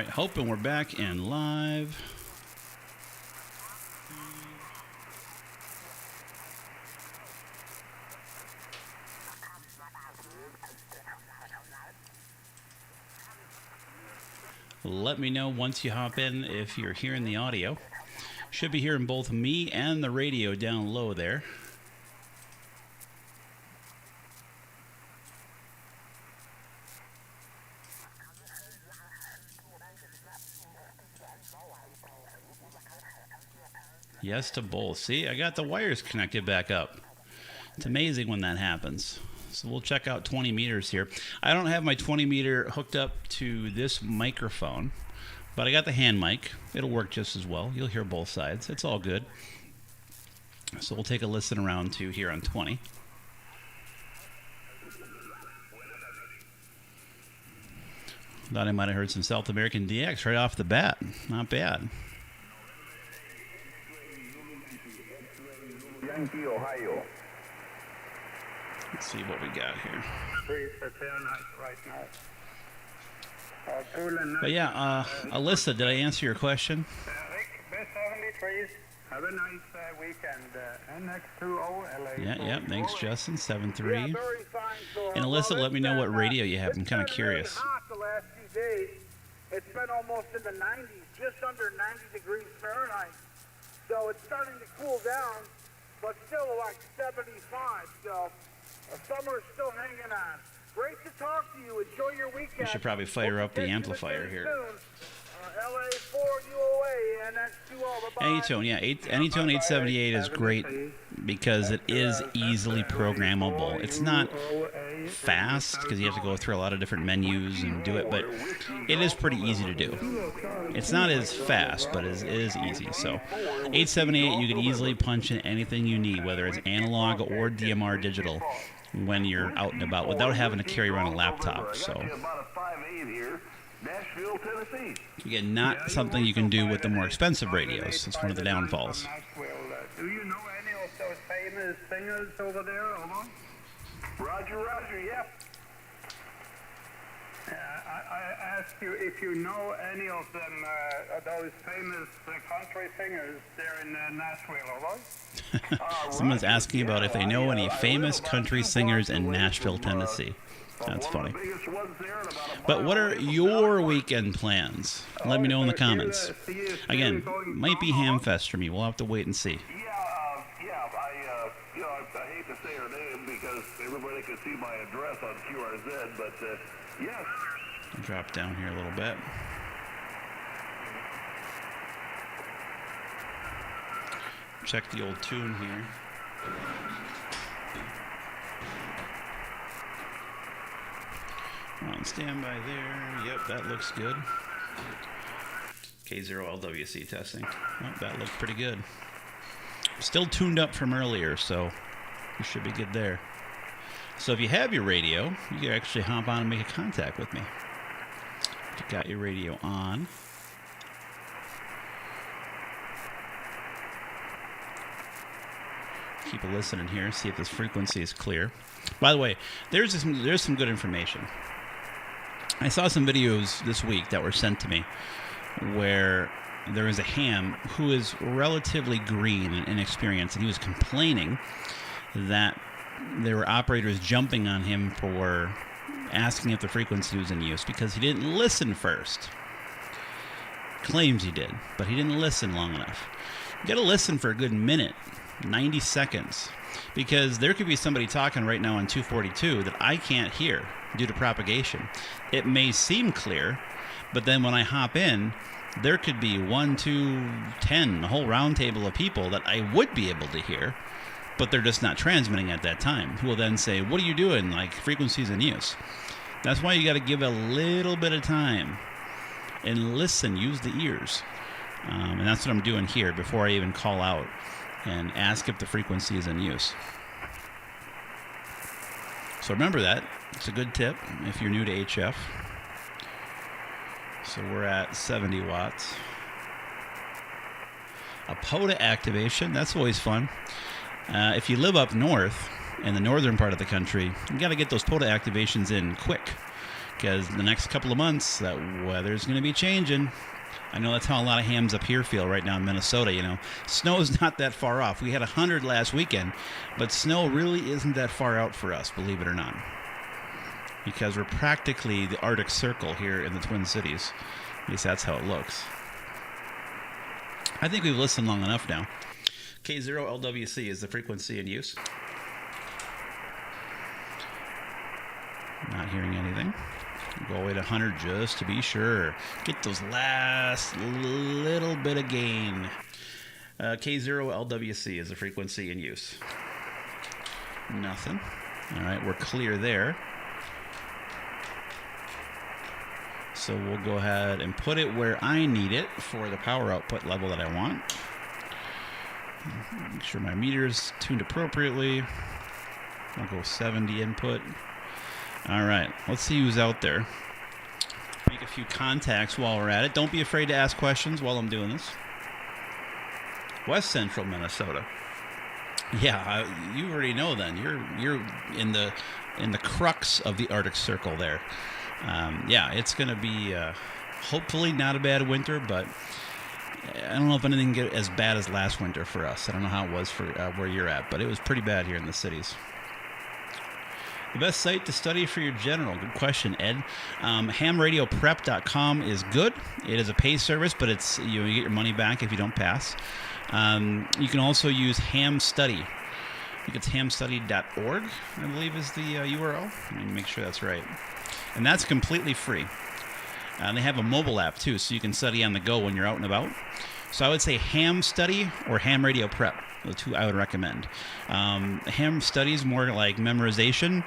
right, hoping we're back and live. Let me know once you hop in if you're hearing the audio. Should be hearing both me and the radio down low there. Yes to both. See, I got the wires connected back up. It's amazing when that happens. So we'll check out 20 meters here. I don't have my 20 meter hooked up to this microphone, but I got the hand mic. It'll work just as well. You'll hear both sides. It's all good. So we'll take a listen around to here on 20. Thought I might have heard some South American DX right off the bat. Not bad. Yankee, Ohio. Let's see what we got here. But yeah, Alyssa, did I answer your question? Have a nice weekend. NX20 LA. Yeah, thanks, Justin. 7-3. And Alyssa, let me know what radio you have. I'm kind of curious. Hot the last few days. It's been almost in the 90s, just under 90 degrees Fahrenheit. So it's starting to cool down, but still like 75. So summer is still hanging on. Great to talk to you. Enjoy your weekend. We should probably fire up the amplifier here. LA4UOA NX20. Anytone, yeah, Anytone 878 is great because it is easily programmable. It's not fast because you have to go through a lot of different menus and do it, but it is pretty easy to do. It's not as fast, but it is easy. So 878, you can easily punch in anything you need, whether it's analog or DMR digital, when you're out and about without having to carry around a laptop. So Nashville, Tennessee. again, not something you can do with the more expensive radios. It's one of the downfalls. Do you know any of those famous singers over there, Omar? Roger, yep. I asked you if you know any of them, those famous country singers there in Nashville, Omar? Someone's asking about if they know any famous country singers in Nashville, Tennessee. That's funny. But what are your weekend plans? Let me know in the comments. Again, might be Hamfest for me. We'll have to wait and see. I hate to say her name because everybody can see my address on QRZ, but yes. Drop down here a little bit. Check the old tune here. On standby there. Yep, that looks good. K0LWC testing. Oh, that looked pretty good. Still tuned up from earlier, so you should be good there. So if you have your radio, you can actually hop on and make a contact with me. If you got your radio on. Keep a listening here, see if this frequency is clear. By the way, there's some good information. I saw some videos this week that were sent to me where there is a ham who is relatively green and inexperienced, and he was complaining that there were operators jumping on him for asking if the frequency was in use because he didn't listen first. Claims he did, but he didn't listen long enough. You got to listen for a good minute, 90 seconds, because there could be somebody talking right now on 242 that I can't hear due to propagation. It may seem clear, but then when I hop in, there could be 1, 2, 10, a whole round table of people that I would be able to hear, but they're just not transmitting at that time, who will then say, what are you doing? Like, frequency's in use. That's why you got to give a little bit of time and listen, use the ears. And that's what I'm doing here before I even call out and ask if the frequency is in use. So remember that. It's a good tip if you're new to HF. So we're at 70 watts. A POTA activation, that's always fun. If you live up north, in the northern part of the country, you got to get those POTA activations in quick. because the next couple of months that weather's going to be changing. I know that's how a lot of hams up here feel right now in Minnesota. You know, snow is not that far off. We had 100 last weekend, but snow really isn't that far out for us, believe it or not, because we're practically the Arctic Circle here in the Twin Cities. At least that's how it looks. I think we've listened long enough now. K0LWC is the frequency in use. Not hearing anything. Go away to 100 just to be sure. Get those last little bit of gain. K0LWC is the frequency in use. Nothing. All right, we're clear there. So we'll go ahead and put it where I need it for the power output level that I want. Make sure my meter is tuned appropriately. I'll go 70 input. All right, let's see who's out there. Make a few contacts while we're at it. Don't be afraid to ask questions while I'm doing this. West Central Minnesota. Yeah, you already know. Then you're in the crux of the Arctic Circle there. Yeah, it's going to be hopefully not a bad winter, but I don't know if anything can get as bad as last winter for us. I don't know how it was for where you're at, but it was pretty bad here in the cities. The best site to study for your general? Good question, Ed. Hamradioprep.com is good. It is a pay service, but it's you get your money back if you don't pass. You can also use Ham Study. I think it's hamstudy.org, I believe is the URL. Let me make sure that's right. And that's completely free. They have a mobile app, too, so you can study on the go when you're out and about. So I would say Ham Study or Ham Radio Prep, the two I would recommend. Ham Study is more like memorization.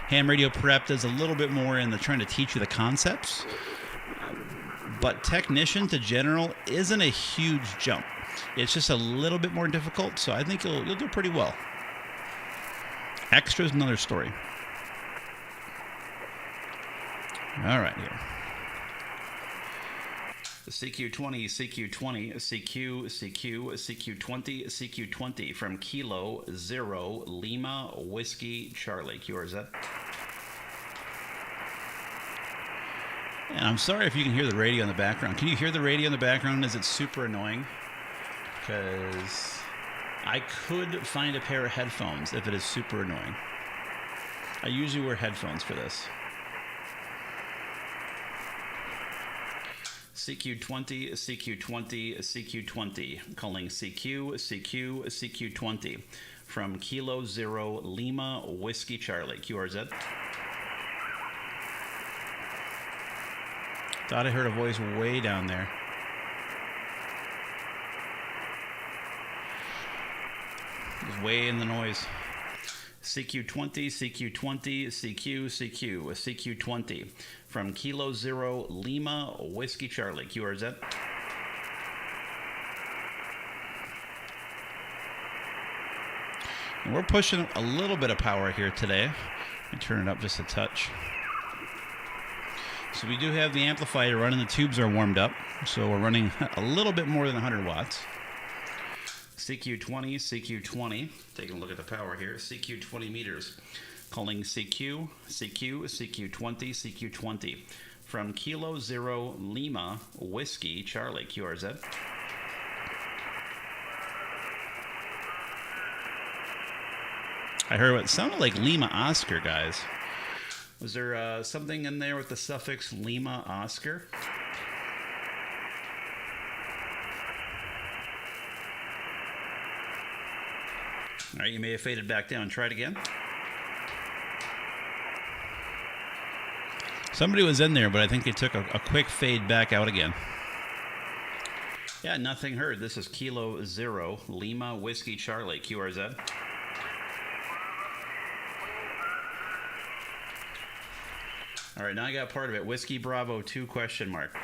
Ham Radio Prep does a little bit more in the trying to teach you the concepts. But technician to general isn't a huge jump. It's just a little bit more difficult, so I think you'll do pretty well. Extra is another story. All right, here. The CQ20, CQ20, CQ, CQ, CQ20, CQ20 from Kilo Zero Lima Whiskey Charlie. QRZ. And I'm sorry if you can hear the radio in the background. Can you hear the radio in the background? Is it super annoying? Because I could find a pair of headphones if it is super annoying. I usually wear headphones for this. CQ20, CQ20, CQ20. Calling CQ, CQ, CQ20. From Kilo Zero Lima Whiskey Charlie. QRZ. Thought I heard a voice way down there. It was way in the noise. CQ20, CQ20, CQ, CQ, CQ20. From Kilo Zero Lima Whiskey Charlie. QRZ. And we're pushing a little bit of power here today. Let me turn it up just a touch. So we do have the amplifier running. The tubes are warmed up. So we're running a little bit more than 100 watts. CQ20, CQ20. Taking a look at the power here. CQ20 meters. Calling CQ, CQ, CQ20, CQ20. From Kilo Zero Lima Whiskey Charlie. QRZ. I heard what sounded like Lima Oscar, guys. Was there something in there with the suffix Lima Oscar? All right, you may have faded back down. Try it again. Somebody was in there, but I think they took a quick fade back out again. Yeah, nothing heard. This is Kilo Zero Lima Whiskey Charlie. QRZ. All right, now I got part of it. Whiskey Bravo 2 question mark.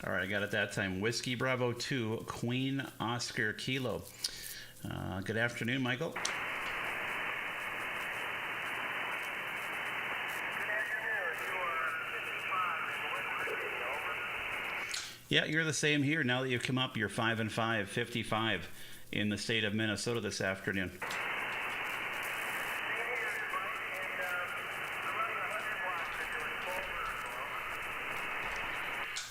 All right, I got it that time. Whiskey Bravo 2 Queen Oscar Kilo. Good afternoon, Michael. Yeah, you're the same here. Now that you've come up, you're 5 and 5, 55 in the state of Minnesota this afternoon.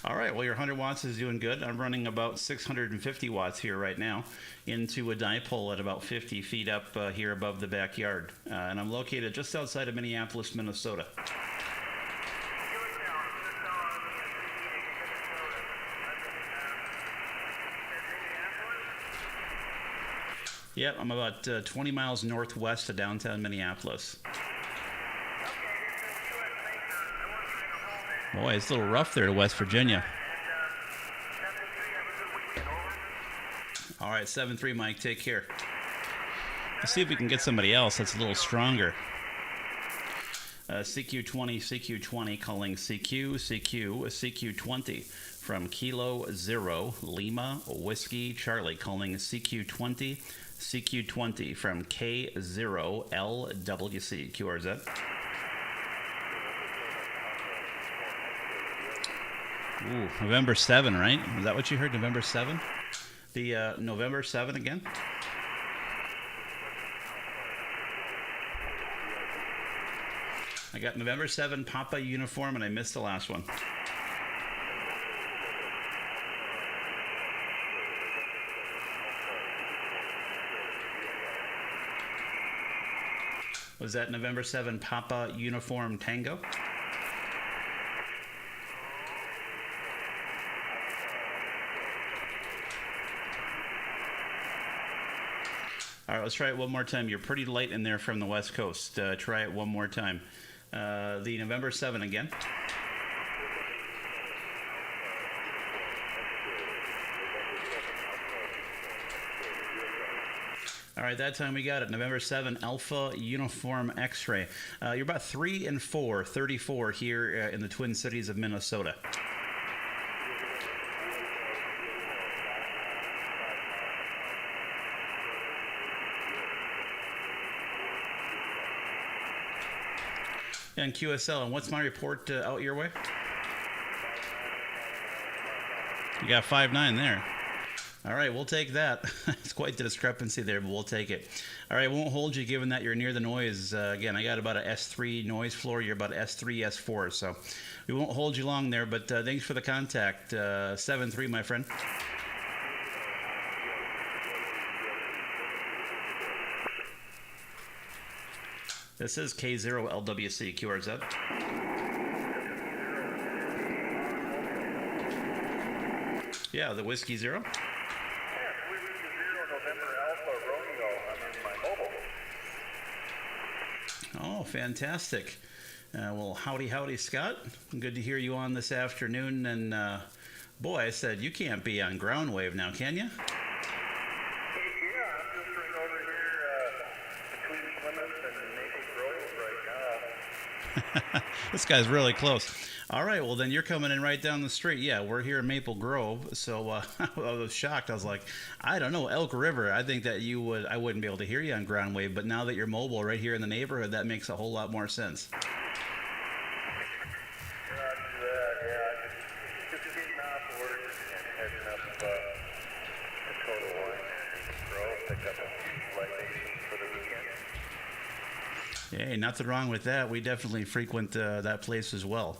All right, well, your 100 watts is doing good. I'm running about 650 watts here right now into a dipole at about 50 feet up here above the backyard. And I'm located just outside of Minneapolis, Minnesota. Yep, I'm about 20 miles northwest of downtown Minneapolis. Boy, it's a little rough there to West Virginia. All right, 7-3, Mike. Take care. Let's see if we can get somebody else that's a little stronger. CQ20, calling CQ20 from Kilo Zero, Lima, Whiskey, Charlie, calling CQ20 from K0LWC, QRZ. Ooh, November 7, right? Is that what you heard? November 7? The November 7 again? I got November 7 Papa uniform, and I missed the last one. Was that November 7 Papa uniform Tango? All right, let's try it one more time. You're pretty light in there from the West Coast. Try it one more time. The November 7 again. All right, that time we got it. November 7, Alpha Uniform X-Ray. You're about 3 and 4, 34 here in the Twin Cities of Minnesota. And QSL, and what's my report out your way? You got 5.9 there. All right, we'll take that. It's quite the discrepancy there, but we'll take it. All right, won't hold you given that you're near the noise. Again, I got about a S3 noise floor. You're about S3, S4, so we won't hold you long there, but thanks for the contact. 7-3, my friend. This is K0LWC, QRZ. Yeah, the Whiskey Zero. Oh, fantastic. Well, howdy, Scott. Good to hear you on this afternoon. And boy, I said, you can't be on ground wave now, can you? This guy's really close. All right, well, then you're coming in right down the street. Yeah, we're here in Maple Grove, so I was shocked. I was like, I don't know, Elk River, I think that I wouldn't be able to hear you on ground wave, but now that you're mobile right here in the neighborhood, that makes a whole lot more sense. Hey, nothing wrong with that. We definitely frequent that place as well.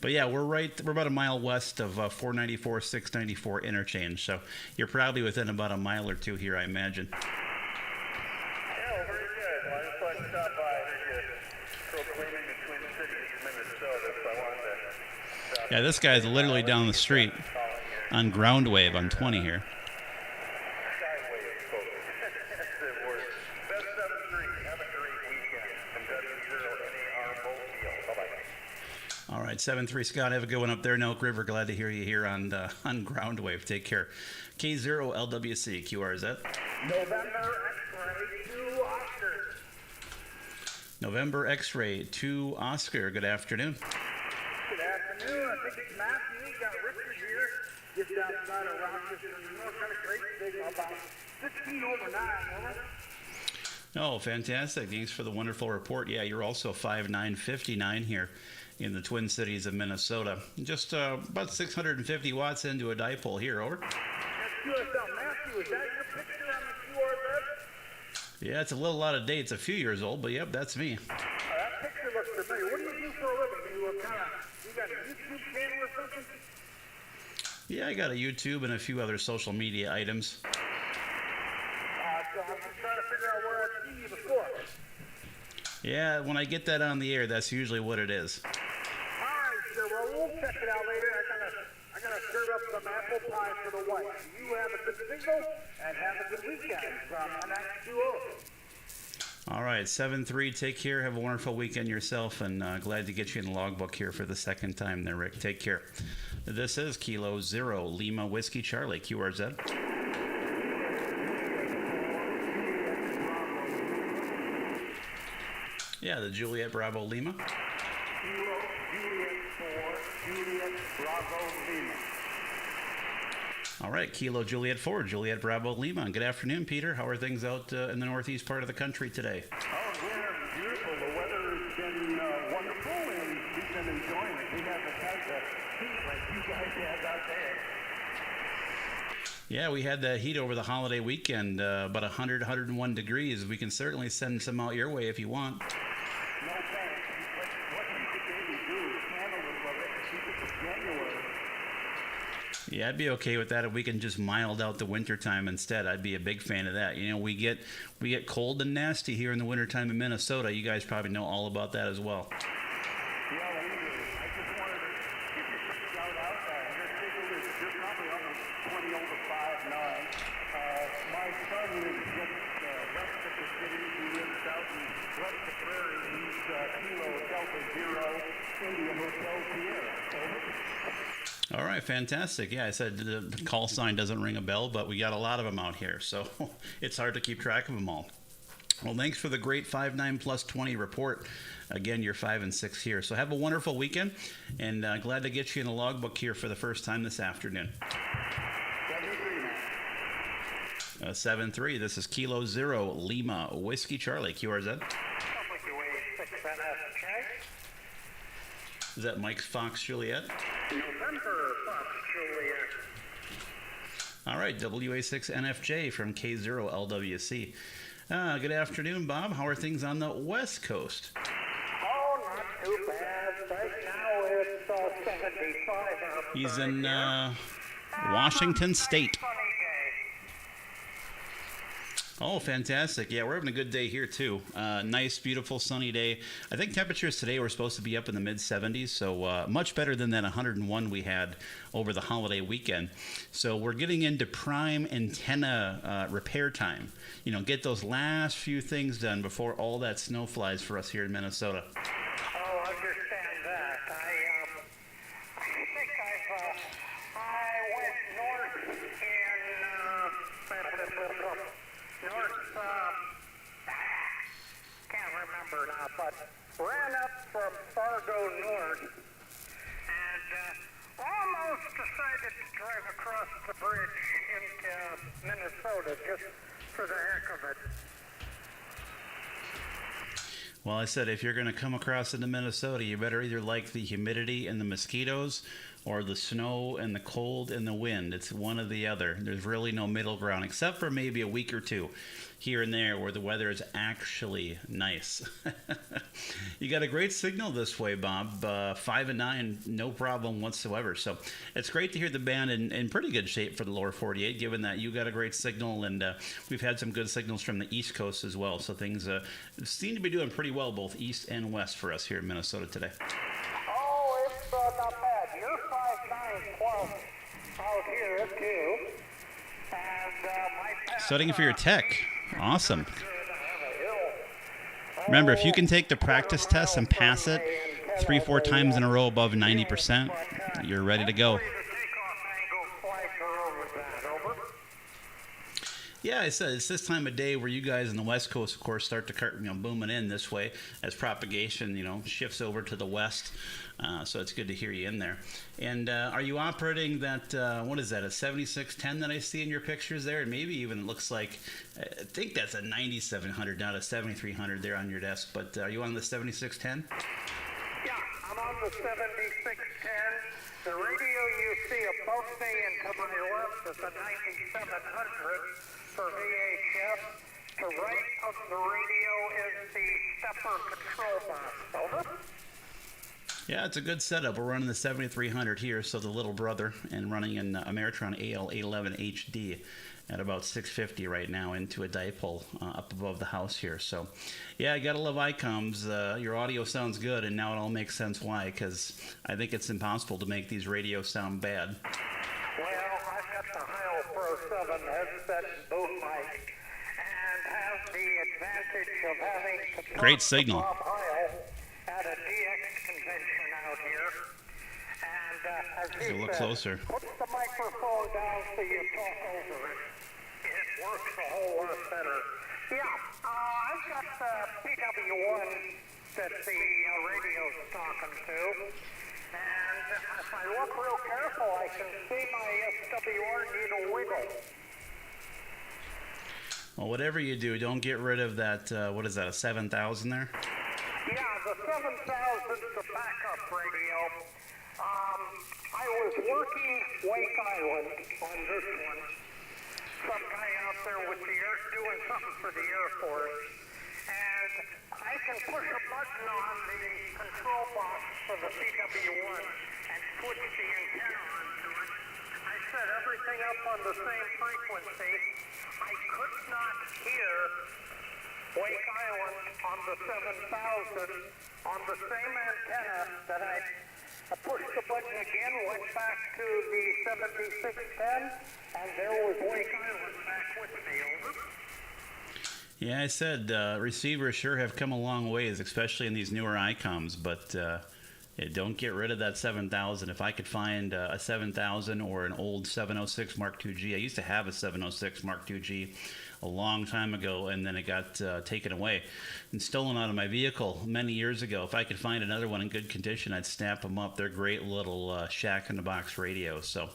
But yeah, we're about a mile west of 494, 694 interchange. So you're probably within about a mile or two here, I imagine. Yeah, well, very good. Well, I just wanted to stop by proclaiming the Twin Cities of Minnesota, so I wanted to stop. Yeah, this guy's literally down the street on ground wave on 20 here. All right, 7-3, Scott. Have a good one up there in Elk River. Glad to hear you here on ground wave. Take care. K0LWC, QRZ. November X-Ray 2 Oscar. Good afternoon. Good afternoon. I think it's Matthew. You got Richard here, just outside of Rochester, New York. Got a great signal, about 16 over 9. Over. Oh, fantastic. Thanks for the wonderful report. Yeah, you're also 5.959 here in the Twin Cities of Minnesota. Just about 650 watts into a dipole here, over. That's QSL. Matthew, is that your picture on the QRZ? Yeah, it's a lot of dates, a few years old, but yep, that's me. That picture looks familiar. What do you do for a living? You got a YouTube channel or something? Yeah, I got a YouTube and a few other social media items. So I'm just trying to figure out where I've seen you before. Yeah, when I get that on the air, that's usually what it is. All right, sir. Well, we'll check it out later. I gotta serve up some apple pie for the wife. You have a good signal and have a good weekend. And that's 2-0. All right, 7-3. Take care. Have a wonderful weekend yourself, and glad to get you in the logbook here for the second time there, Rick. Take care. This is Kilo Zero Lima Whiskey Charlie, QRZ. Yeah, the Juliet Bravo Lima. Kilo Juliet 4, Juliet Bravo Lima. All right, Kilo Juliet 4, Juliet Bravo Lima. Good afternoon, Peter. How are things out in the northeast part of the country today? Oh, we're beautiful. The weather has been wonderful, and we've been enjoying it. We haven't had the heat like you guys had out there. Yeah, we had that heat over the holiday weekend, about 100, 101 degrees. We can certainly send some out your way if you want. No thanks. What we could maybe do is handle it while it keep it to January. Yeah, I'd be okay with that if we can just mild out the wintertime instead. I'd be a big fan of that. You know, we get cold and nasty here in the wintertime in Minnesota. You guys probably know all about that as well. Yeah, we do. I just wanted to give you some shout out. Your signal is you're probably almost 20 over 5'9". My son lives just west of the city. He lives out in West of Prairie. He's Kilo Delta Zero Indian Hotel Sierra. Over. All right, fantastic. Yeah, I said the call sign doesn't ring a bell, but we got a lot of them out here, so it's hard to keep track of them all. Well, thanks for the great 5-9 plus 20 report. Again, you're 5 and 6 here. So have a wonderful weekend, and glad to get you in the logbook here for the first time this afternoon. 7-3. This is Kilo Zero Lima Whiskey Charlie, QRZ. Is that Mike Fox Juliet? November Fox Juliet. All right, WA6NFJ from K0LWC. Good afternoon, Bob. How are things on the West Coast? Oh, not too bad. Right now it's 75 out. He's in Washington State. Sunny day. Oh, fantastic. Yeah, we're having a good day here, too. Nice, beautiful, sunny day. I think temperatures today were supposed to be up in the mid-70s, so much better than that 101 we had over the holiday weekend. So we're getting into prime antenna repair time. You know, get those last few things done before all that snow flies for us here in Minnesota. Oh, understand that. I think I went north can't remember now, but ran up from Fargo north and almost decided to drive across the bridge into Minnesota just for the heck of it. Well, I said if you're going to come across into Minnesota, you better either like the humidity and the mosquitoes or the snow and the cold and the wind. It's one or the other. There's really no middle ground, except for maybe a week or two here and there where the weather is actually nice. You got a great signal this way, Bob. 5 and 9, no problem whatsoever. So it's great to hear the band in pretty good shape for the lower 48, given that you got a great signal, and we've had some good signals from the East Coast as well. So things seem to be doing pretty well, both East and West, for us here in Minnesota today. Oh, it's not bad. You're 5'9" plus out here, too. And my Studying for your tech. Awesome. Remember, if you can take the practice test and pass it 3-4 times in a row above 90%, you're ready to go. Yeah, I said it's this time of day where you guys in the West Coast, of course, start to booming in this way as propagation, shifts over to the west. So it's good to hear you in there. And are you operating that, what is that, a 7610 that I see in your pictures there? And maybe even it looks like, I think that's a 9700, not a 7300 there on your desk. But are you on the 7610? Yeah, I'm on the 7610. The radio you see above me and to my left is a 9700 for VHF. To right of the radio is the stepper control box. Over. Yeah, it's a good setup. We're running the 7300 here, so the little brother, and running an Ameritron AL811 HD at about 650 right now into a dipole up above the house here. So, yeah, I gotta love ICOMs. Your audio sounds good, and now it all makes sense why, because I think it's impossible to make these radios sound bad. Well, I've got the Heil Pro 7 headset and boot mic, and have the advantage of having to Great signal. Bob Heil at a DX convention out here. And as he A little said, closer. put the microphone down so you talk over it. It works a whole lot better. Yeah, I've got the PW1 that the radio's talking to. And if I look real careful, I can see my SWR needle wiggle. Well, whatever you do, don't get rid of that, what is that, a 7000 there? Yeah, the 7000's the backup radio. I was working Wake Island on this one. Some guy out there with the air doing something for the Air Force. And I can push a button on the control box for the PW1 and switch the antenna onto it. I set everything up on the same frequency. I could not hear Wake Island on the 7000 on the same antenna that I pushed the button again, went back to the 7610, and there was Wake Island back with me. Over. Yeah, I said receivers sure have come a long ways, especially in these newer ICOMs, but don't get rid of that 7000. If I could find a 7000 or an old 706 Mark IIG, I used to have a 706 Mark IIG a long time ago, and then it got taken away and stolen out of my vehicle many years ago. If I could find another one in good condition, I'd snap them up. They're great little shack-in-the-box radios. So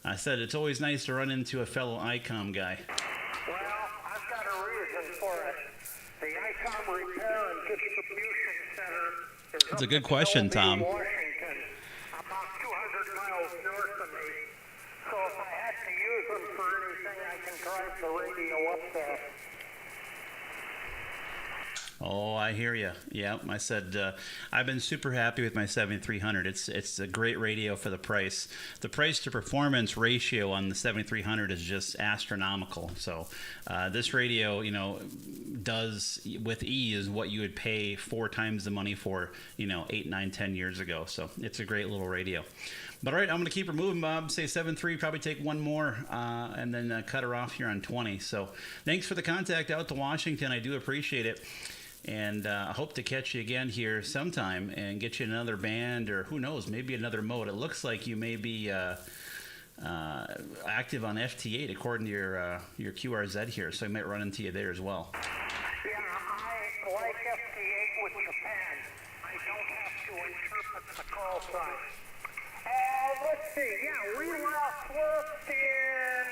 I said it's always nice to run into a fellow ICOM guy. Well, I've got a reason for it. The ICOM Repair and Distribution Center is That's up a good in question, Tom. Washington, about 200 miles north of me. So if I had to use them for anything, I can drive the radio up there. Oh, I hear you. Yeah, I said I've been super happy with my 7300. It's a great radio for the price. The price to performance ratio on the 7300 is just astronomical. So this radio, does with ease what you would pay 4 times the money for, 8, 9, 10 years ago. So it's a great little radio. But all right, I'm going to keep her moving, Bob. Say 7.3, probably take one more, and then cut her off here on 20. So thanks for the contact out to Washington. I do appreciate it. And I hope to catch you again here sometime and get you another band, or who knows, maybe another mode. It looks like you may be active on FT8 according to your QRZ here, so I might run into you there as well. Yeah, I like FT8 with Japan. I don't have to interpret the call sign. Let's see. Yeah, we last worked in...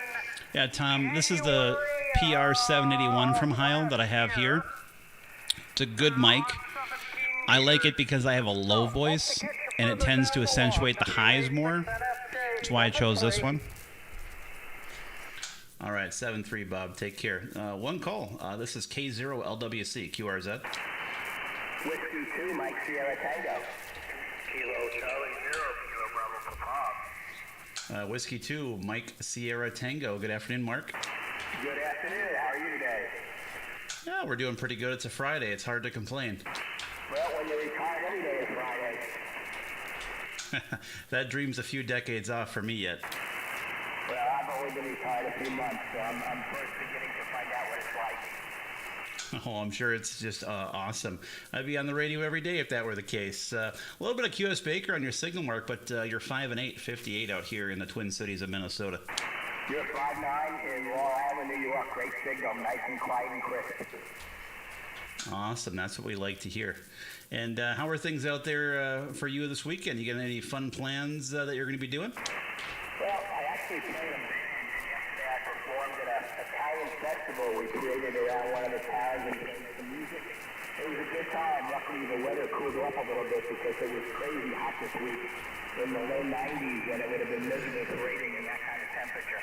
Yeah, Tom, this is the PR781 from Heil that I have here. It's a good mic. I like it because I have a low voice, and it tends to accentuate the highs more. That's why I chose this one. All right, 7-3, Bob. Take care. One call. This is K0LWC, QRZ. Whiskey 2, Mike Sierra Tango. Kilo Charlie 0, Kilo Bravo Papa. Whiskey 2, Mike Sierra Tango. Good afternoon, Mark. Good afternoon. How are you today? Yeah, we're doing pretty good. It's a Friday. It's hard to complain. Well, when you're retired, every day is Friday. That dream's a few decades off for me yet. Well, I've only been retired a few months, so I'm first beginning to find out what it's like. Oh, I'm sure it's just awesome. I'd be on the radio every day if that were the case. A little bit of QS Baker on your signal, Mark, but you're 5 and 8, 58 out here in the Twin Cities of Minnesota. You're 5'9" in Long Island, New York. Great signal, nice and quiet and crisp. Awesome. That's what we like to hear. And how are things out there for you this weekend? You got any fun plans that you're going to be doing? Well, I actually played a band. Yesterday I performed at an Italian festival we created around one of the towns and played some music. It was a good time. Luckily, the weather cooled off a little bit because it was crazy hot this week in the low 90s, and it would have been miserable parading in that kind of temperature.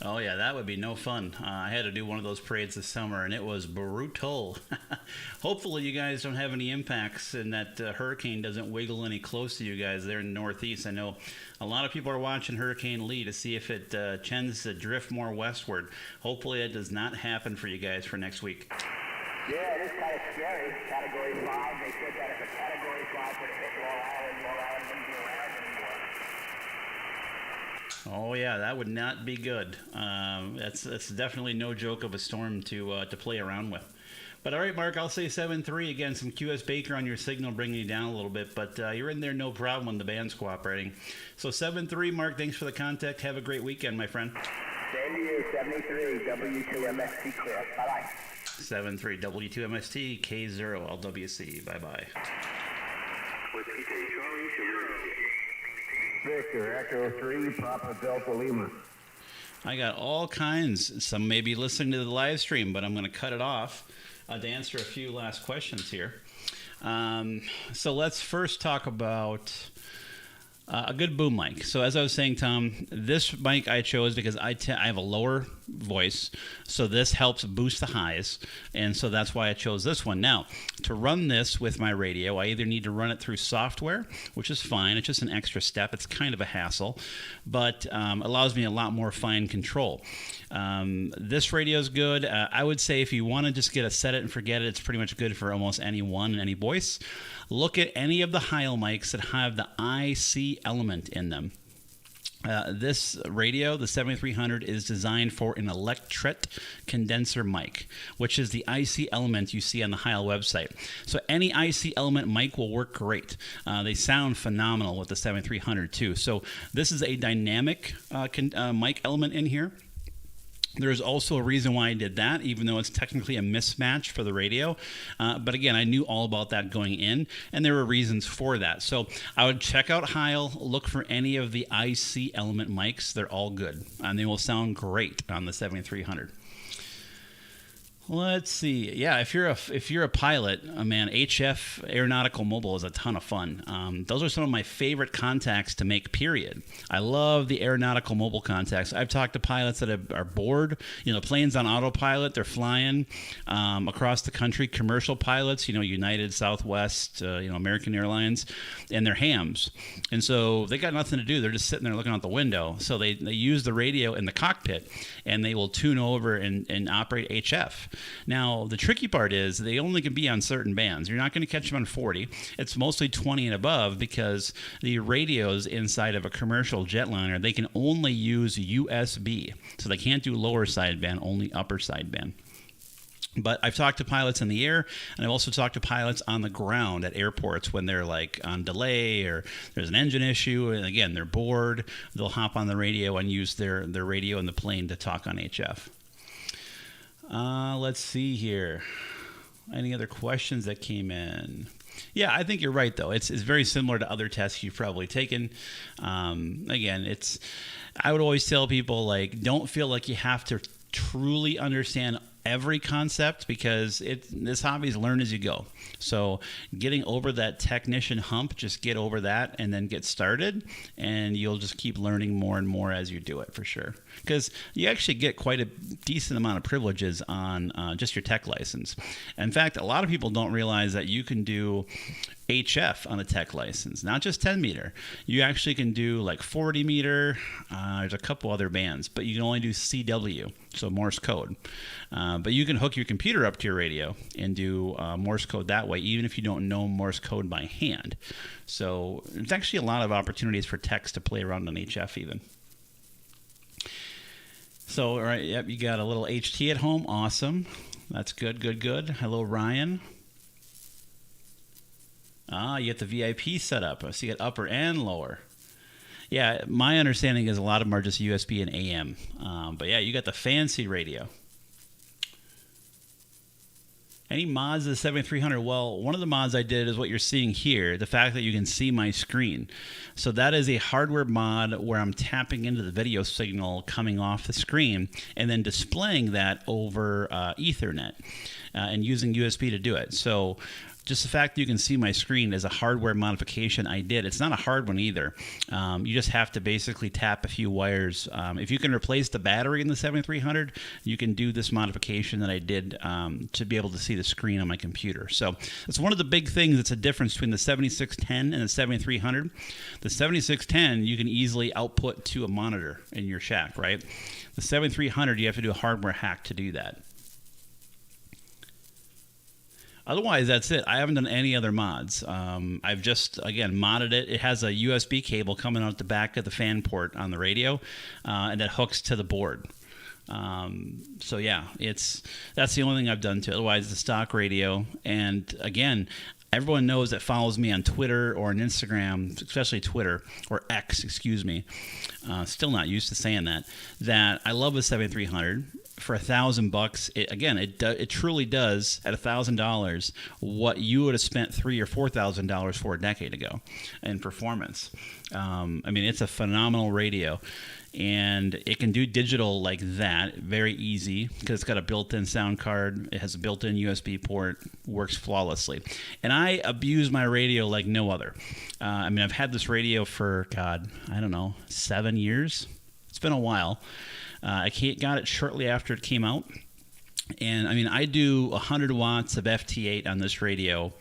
Oh yeah, that would be no fun. I had to do one of those parades this summer, and it was brutal. Hopefully, you guys don't have any impacts, and that hurricane doesn't wiggle any close to you guys there in the Northeast. I know a lot of people are watching Hurricane Lee to see if it tends to drift more westward. Hopefully, it does not happen for you guys for next week. Yeah, it is kind of scary. Category 5. They said that if a Category 5 would hit Long Island wouldn't be around anymore. Oh yeah, that would not be good. That's definitely no joke of a storm to play around with. But all right, Mark, I'll say 7-3 again. Some QS Baker on your signal, bringing you down a little bit, but you're in there no problem when the band's cooperating. So 7-3, Mark. Thanks for the contact. Have a great weekend, my friend. Same to you. 73 W2MST clear. Bye bye. 7-3 W2MST K0 LWC. Bye bye. Victor, Echo 3, Papa Delta Lima. I got all kinds. Some may be listening to the live stream, but I'm going to cut it off to answer a few last questions here. So let's first talk about a good boom mic. So as I was saying, Tom, this mic I chose because I have a lower voice, so this helps boost the highs, and so that's why I chose this one. Now, to run this with my radio, I either need to run it through software, which is fine. It's just an extra step. It's kind of a hassle, but allows me a lot more fine control. This radio is good. I would say if you want to just get a set it and forget it, it's pretty much good for almost anyone and any voice. Look at any of the Heil mics that have the IC element in them. This radio, the 7300, is designed for an electret condenser mic, which is the IC element you see on the Heil website. So any IC element mic will work great. They sound phenomenal with the 7300 too. So this is a dynamic mic element in here. There's also a reason why I did that, even though it's technically a mismatch for the radio. But again, I knew all about that going in, and there were reasons for that. So I would check out Heil, look for any of the IC element mics. They're all good, and they will sound great on the 7300. Let's see. Yeah, if you're a pilot, man, HF Aeronautical Mobile is a ton of fun. Those are some of my favorite contacts to make, period. I love the Aeronautical Mobile contacts. I've talked to pilots that are bored, planes on autopilot, they're flying across the country, commercial pilots, United, Southwest, American Airlines, and they're hams. And so they got nothing to do. They're just sitting there looking out the window. So they use the radio in the cockpit, and they will tune over and operate HF. Now, the tricky part is they only can be on certain bands. You're not going to catch them on 40. It's mostly 20 and above because the radios inside of a commercial jetliner, they can only use USB. So they can't do lower sideband, only upper sideband. But I've talked to pilots in the air, and I've also talked to pilots on the ground at airports when they're like on delay or there's an engine issue, and again, they're bored. They'll hop on the radio and use their radio in the plane to talk on HF. Let's see here. Any other questions that came in? Yeah, I think you're right, though. It's very similar to other tests you've probably taken. Again, I would always tell people, don't feel like you have to truly understand every concept because this hobby is learn as you go. So getting over that technician hump, just get over that and then get started, and you'll just keep learning more and more as you do it, for sure. Because you actually get quite a decent amount of privileges on just your tech license. In fact, a lot of people don't realize that you can do HF on a tech license, not just 10 meter. You actually can do 40 meter. There's a couple other bands, but you can only do CW, so Morse code. But you can hook your computer up to your radio and do Morse code that way, even if you don't know Morse code by hand. So there's actually a lot of opportunities for techs to play around on HF even. So, all right, yep, you got a little HT at home. Awesome. That's good, good, good. Hello, Ryan. You get the VIP setup. So you get upper and lower. Yeah, my understanding is a lot of them are just USB and AM. But yeah, you got the fancy radio. Any mods of the 7300? Well, one of the mods I did is what you're seeing here, the fact that you can see my screen. So that is a hardware mod where I'm tapping into the video signal coming off the screen and then displaying that over Ethernet and using USB to do it. So just the fact that you can see my screen is a hardware modification I did. It's not a hard one either. You just have to basically tap a few wires. If you can replace the battery in the 7300, you can do this modification that I did to be able to see the screen on my computer. So it's one of the big things that's a difference between the 7610 and the 7300. The 7610, you can easily output to a monitor in your shack, right? The 7300, you have to do a hardware hack to do that. Otherwise, that's it. I haven't done any other mods. I've just, again, modded it. It has a USB cable coming out the back of the fan port on the radio, and that hooks to the board. So yeah, that's the only thing I've done to it. Otherwise, the stock radio. And again, everyone knows that follows me on Twitter or on Instagram, especially Twitter, or X, excuse me. Still not used to saying that I love a 7300. For $1,000, it truly does at $1,000 what you would have spent $3,000 or $4,000 for a decade ago in performance. I mean, it's a phenomenal radio, and it can do digital like that, very easy, because it's got a built-in sound card. It has a built-in USB port, works flawlessly. And I abuse my radio like no other. I mean, I've had this radio for, God, I don't know, 7 years. It's been a while. I got it shortly after it came out. And, I mean, I do 100 watts of FT8 on this radio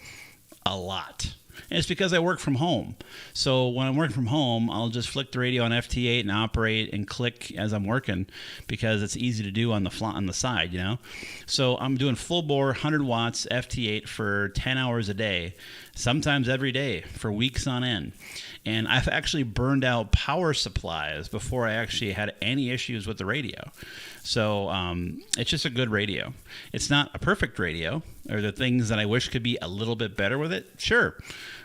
a lot. And it's because I work from home. So when I'm working from home, I'll just flick the radio on FT8 and operate and click as I'm working, because it's easy to do on the side, you know. So I'm doing full bore 100 watts FT8 for 10 hours a day, sometimes every day for weeks on end. And I've actually burned out power supplies before I actually had any issues with the radio. So it's just a good radio. It's not a perfect radio. Are there things that I wish could be a little bit better with it? Sure.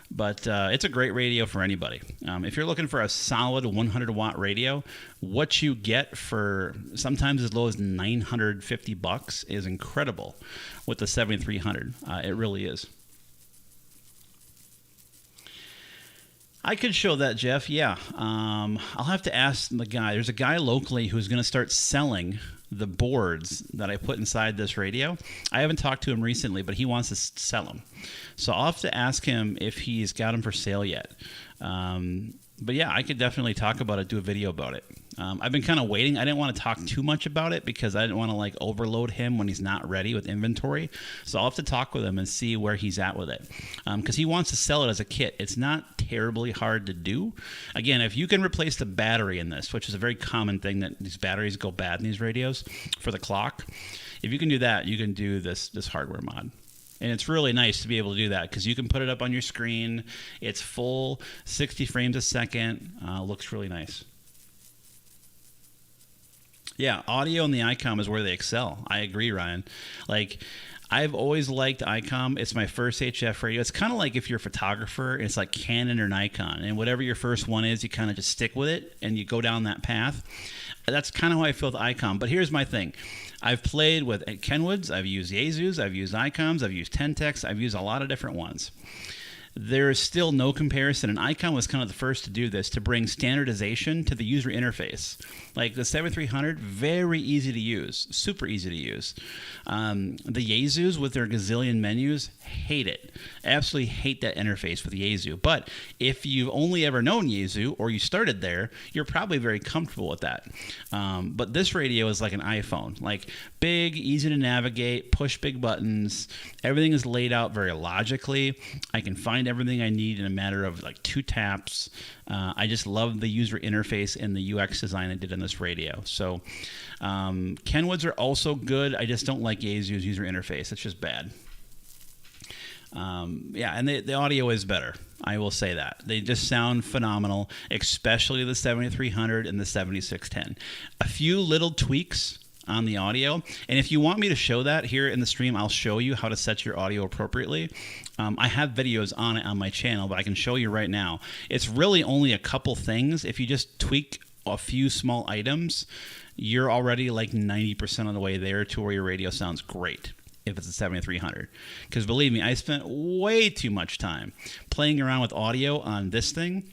But it's a great radio for anybody. If you're looking for a solid 100-watt radio, what you get for sometimes as low as $950 is incredible with the 7300. It really is. I could show that, Jeff. Yeah. I'll have to ask the guy. There's a guy locally who's going to start selling the boards that I put inside this radio. I haven't talked to him recently, but he wants to sell them. So I'll have to ask him if he's got them for sale yet. But yeah, I could definitely talk about it, do a video about it. I've been kind of waiting. I didn't want to talk too much about it because I didn't want to overload him when he's not ready with inventory. So I'll have to talk with him and see where he's at with it. Because he wants to sell it as a kit. It's not terribly hard to do. Again, if you can replace the battery in this, which is a very common thing that these batteries go bad in these radios for the clock. If you can do that, you can do this hardware mod. And it's really nice to be able to do that because you can put it up on your screen. It's full, 60 frames a second. Looks really nice. Yeah, audio and the ICOM is where they excel. I agree, Ryan. I've always liked ICOM. It's my first HF radio. It's kind of like if you're a photographer, it's like Canon or Nikon. And whatever your first one is, you kind of just stick with it and you go down that path. That's kind of how I feel with ICOM. But here's my thing. I've played with Kenwoods, I've used Yaesus, I've used ICOMs, I've used Tentecs, I've used a lot of different ones. There is still no comparison, and ICOM was kind of the first to do this, to bring standardization to the user interface. Like the 7300, very easy to use, super easy to use. The Yaesus with their gazillion menus, hate it. Absolutely hate that interface with Yaesu. But if you've only ever known Yaesu, or you started there, you're probably very comfortable with that. But this radio is like an iPhone, like big, easy to navigate, push big buttons. Everything is laid out very logically. I can find everything I need in a matter of like 2 taps. I just love the user interface and the UX design I did in this radio. So Kenwoods are also good. I just don't like Yaesu's user interface. It's just bad. Yeah, and the audio is better. I will say that. They just sound phenomenal, especially the 7300 and the 7610. A few little tweaks on the audio, and if you want me to show that here in the stream, I'll show you how to set your audio appropriately. I have videos on it on my channel, but I can show you right now. It's really only a couple things. If you just tweak a few small items, you're already like 90% of the way there to where your radio sounds great if it's a 7300. Because believe me, I spent way too much time playing around with audio on this thing.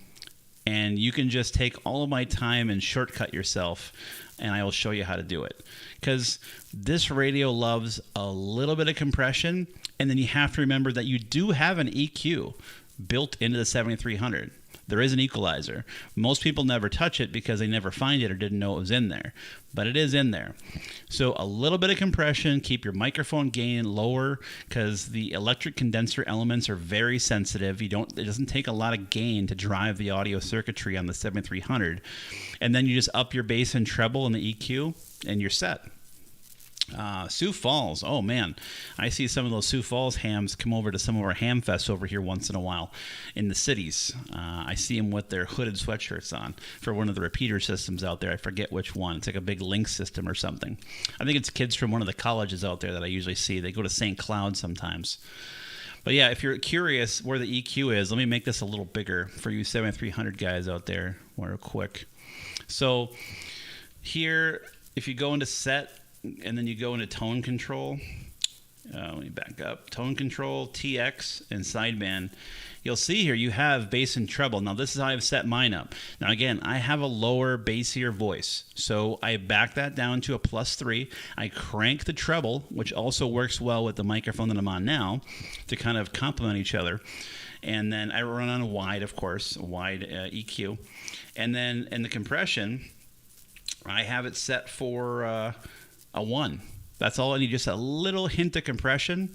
and you can just take all of my time and shortcut yourself, and I will show you how to do it. Because this radio loves a little bit of compression, and then you have to remember that you do have an EQ built into the 7300. There is an equalizer. Most people never touch it because they never find it or didn't know it was in there. But it is in there. So a little bit of compression, keep your microphone gain lower because the electric condenser elements are very sensitive. It doesn't take a lot of gain to drive the audio circuitry on the 7300. And then you just up your bass and treble in the EQ and you're set. Sioux Falls. Oh man, I see some of those Sioux Falls hams come over to some of our ham fests over here once in a while in the cities. I see them with their hooded sweatshirts on for one of the repeater systems out there. I forget which one. It's like a big link system or something. I think it's kids from one of the colleges out there that I usually see. They go to St. Cloud sometimes. But yeah, if you're curious where the EQ is, let me make this a little bigger for you 7300 guys out there real quick. So here, if you go into set, and then you go into tone control. Let me back up. Tone control, TX, and sideband. You'll see here you have bass and treble. Now this is how I've set mine up. Now again, I have a lower, bassier voice. So I back that down to a +3. I crank the treble, which also works well with the microphone that I'm on now, to kind of complement each other. And then I run on a wide, of course, a wide EQ. And then in the compression, I have it set for a 1. That's all I need, just a little hint of compression,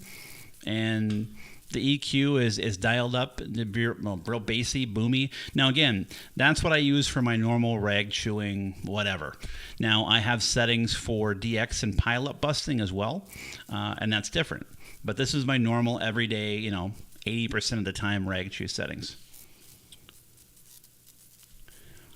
and the EQ is dialed up, real bassy, boomy. Now again, that's what I use for my normal rag chewing, whatever. Now I have settings for DX and pileup busting as well, and that's different. But this is my normal everyday, 80% of the time rag chew settings.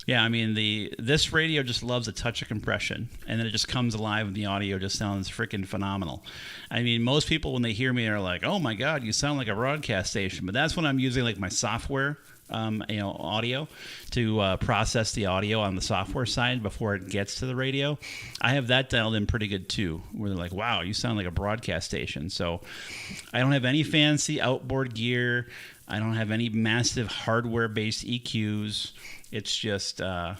Yeah, I mean, this radio just loves a touch of compression, and then it just comes alive, and the audio just sounds freaking phenomenal. I mean, most people, when they hear me, are like, oh my God, you sound like a broadcast station. But that's when I'm using like my software, audio to process the audio on the software side before it gets to the radio. I have that dialed in pretty good too, where they're like, wow, you sound like a broadcast station. So I don't have any fancy outboard gear. I don't have any massive hardware-based EQs. It's just a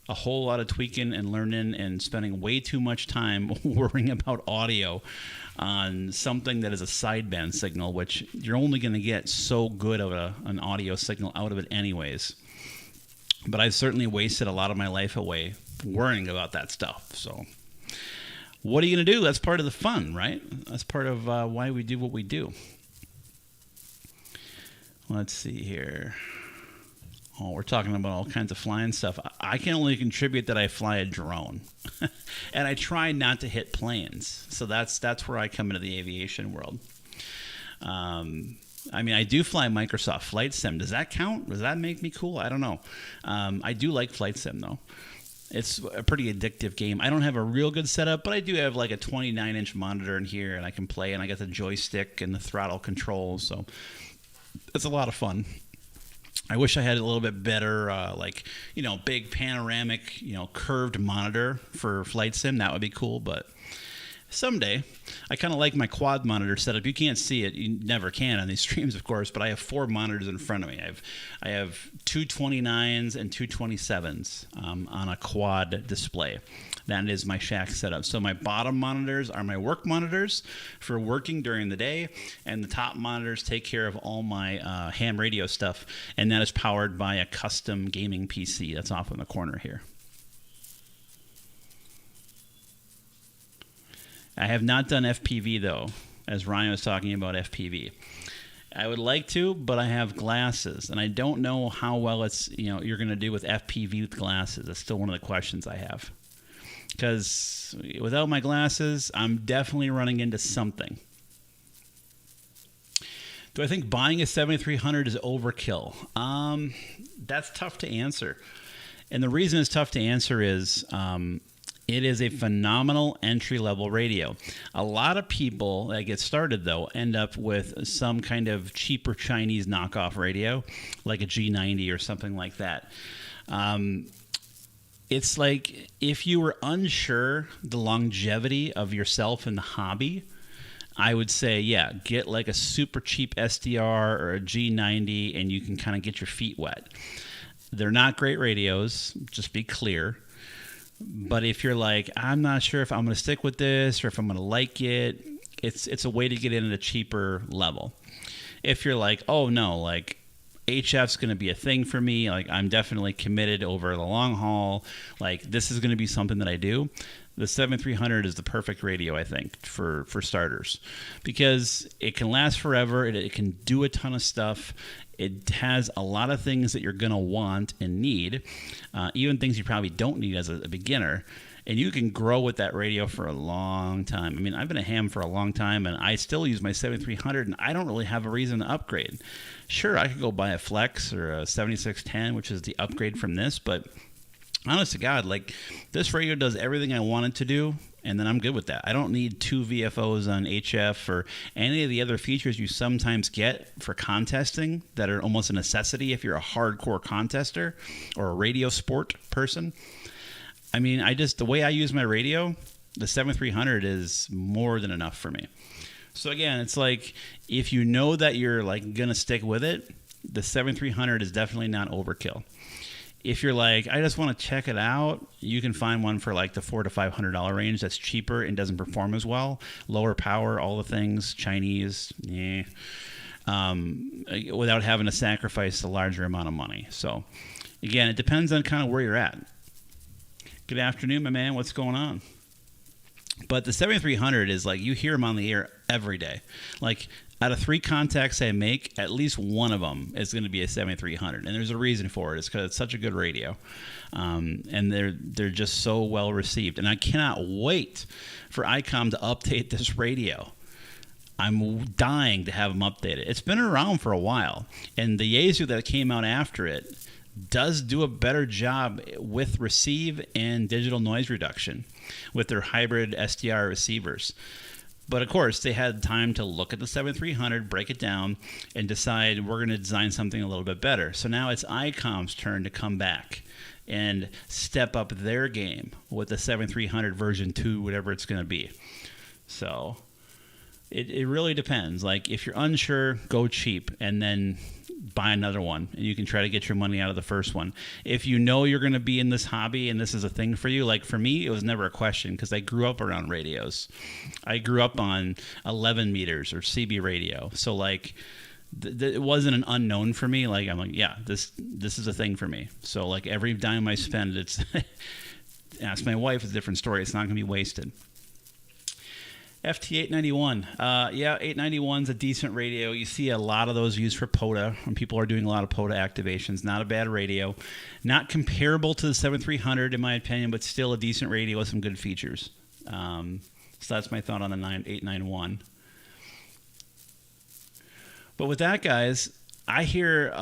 whole lot of tweaking and learning and spending way too much time worrying about audio on something that is a sideband signal, which you're only going to get so good of an audio signal out of it anyways. But I've certainly wasted a lot of my life away worrying about that stuff. So what are you going to do? That's part of the fun, right? That's part of why we do what we do. Let's see here. Oh, we're talking about all kinds of flying stuff. I can only contribute that I fly a drone. And I try not to hit planes. So that's where I come into the aviation world. I mean, I do fly Microsoft Flight Sim. Does that count? Does that make me cool? I don't know. I do like Flight Sim, though. It's a pretty addictive game. I don't have a real good setup, but I do have like a 29-inch monitor in here, and I can play, and I got the joystick and the throttle controls. So it's a lot of fun. I wish I had a little bit better, big panoramic, curved monitor for Flight Sim. That would be cool, but someday. I kind of like my quad monitor setup. You can't see it. You never can on these streams, of course, but I have 4 monitors in front of me. I have 2 29s and 2 27s on a quad display. That is my shack setup. So my bottom monitors are my work monitors for working during the day, and the top monitors take care of all my ham radio stuff, and that is powered by a custom gaming PC that's off in the corner here. I have not done FPV, though, as Ryan was talking about FPV. I would like to, but I have glasses, and I don't know how well you're going to do with FPV with glasses. That's still one of the questions I have. Because without my glasses, I'm definitely running into something. Do I think buying a 7300 is overkill? That's tough to answer. And the reason it's tough to answer is it is a phenomenal entry-level radio. A lot of people that get started, though, end up with some kind of cheaper Chinese knockoff radio, like a G90 or something like that. It's like if you were unsure the longevity of yourself in the hobby, I would say, yeah, get like a super cheap SDR or a G90, and you can kind of get your feet wet. They're not great radios, just be clear. But if you're like, I'm not sure if I'm going to stick with this or if I'm going to like it, it's a way to get in at a cheaper level. If you're like, oh no, like HF's going to be a thing for me, like I'm definitely committed over the long haul, like this is going to be something that I do, the 7300 is the perfect radio, I think, for starters, because it can last forever. It can do a ton of stuff. It has a lot of things that you're going to want and need, even things you probably don't need as a beginner. And you can grow with that radio for a long time. I mean, I've been a ham for a long time, and I still use my 7300, and I don't really have a reason to upgrade. Sure, I could go buy a Flex or a 7610, which is the upgrade from this, but honest to God, like, this radio does everything I want it to do, and then I'm good with that. I don't need 2 VFOs on HF or any of the other features you sometimes get for contesting that are almost a necessity if you're a hardcore contester or a radio sport person. I mean, the way I use my radio, the 7300 is more than enough for me. So again, it's like, if you know that you're like going to stick with it, the 7300 is definitely not overkill. If you're like, I just want to check it out, you can find one for like the $400 to $500 range that's cheaper and doesn't perform as well. Lower power, all the things, Chinese, without having to sacrifice a larger amount of money. So again, it depends on kind of where you're at. Good afternoon, my man. What's going on? But the 7300 is like, you hear them on the air every day. Like, out of 3 contacts I make, at least one of them is going to be a 7300, and there's a reason for it. It's because it's such a good radio, and they're just so well received. And I cannot wait for ICOM to update this radio. I'm dying to have them updated. It's been around for a while, and the Yaesu that came out after it does do a better job with receive and digital noise reduction with their hybrid SDR receivers. But of course, they had time to look at the 7300, break it down, and decide we're going to design something a little bit better. So now it's ICOM's turn to come back and step up their game with the 7300 version 2, whatever it's going to be. So it really depends. Like, if you're unsure, go cheap and then buy another one, and you can try to get your money out of the first one. If you know you're going to be in this hobby and this is a thing for you, like for me, it was never a question because I grew up around radios. I grew up on 11 meters or CB radio. So like it wasn't an unknown for me. Like, I'm like, yeah, this is a thing for me. So like every dime I spend, it's ask my wife, it's a different story. It's not going to be wasted. FT891. Yeah, 891's a decent radio. You see a lot of those used for POTA, when people are doing a lot of POTA activations. Not a bad radio. Not comparable to the 7300, in my opinion, but still a decent radio with some good features. So that's my thought on the 891. But with that, guys, I hear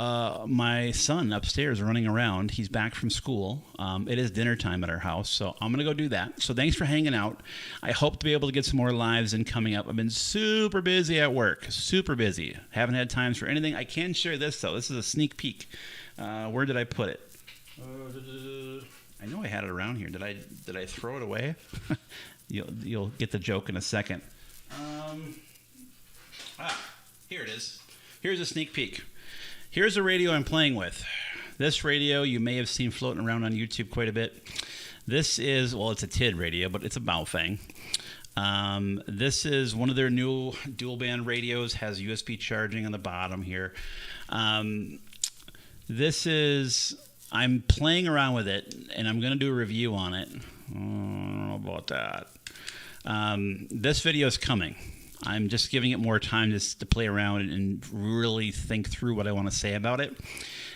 my son upstairs running around. He's back from school. It is dinner time at our house, so I'm going to go do that. So thanks for hanging out. I hope to be able to get some more lives in coming up. I've been super busy at work, super busy. Haven't had times for anything. I can share this, though. This is a sneak peek. Where did I put it? I know I had it around here. Did I throw it away? You'll get the joke in a second. Here it is. Here's a sneak peek. Here's a radio I'm playing with. This radio you may have seen floating around on YouTube quite a bit. This is, well, it's a TID radio, but it's a Baofeng. This is one of their new dual band radios, has USB charging on the bottom here. This is, I'm playing around with it, and I'm going to do a review on it. I don't know about that. This video is coming. I'm just giving it more time to play around and really think through what I want to say about it.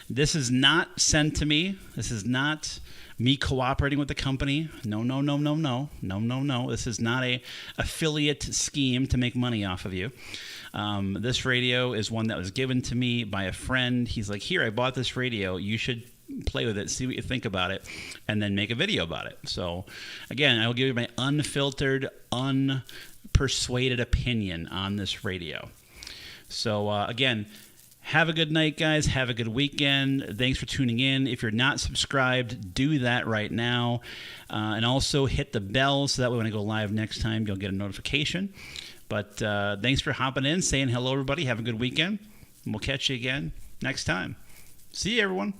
This is not sent to me. This is not me cooperating with the company. No. This is not a affiliate scheme to make money off of you. This radio is one that was given to me by a friend. He's like, here, I bought this radio. You should play with it, see what you think about it, and then make a video about it. So, again, I will give you my unfiltered, unpersuaded opinion on this radio. So, again, have a good night, guys. Have a good weekend. Thanks for tuning in. If you're not subscribed, do that right now. And also hit the bell so that way when I go live next time, you'll get a notification. But thanks for hopping in, saying hello, everybody. Have a good weekend. And we'll catch you again next time. See you, everyone.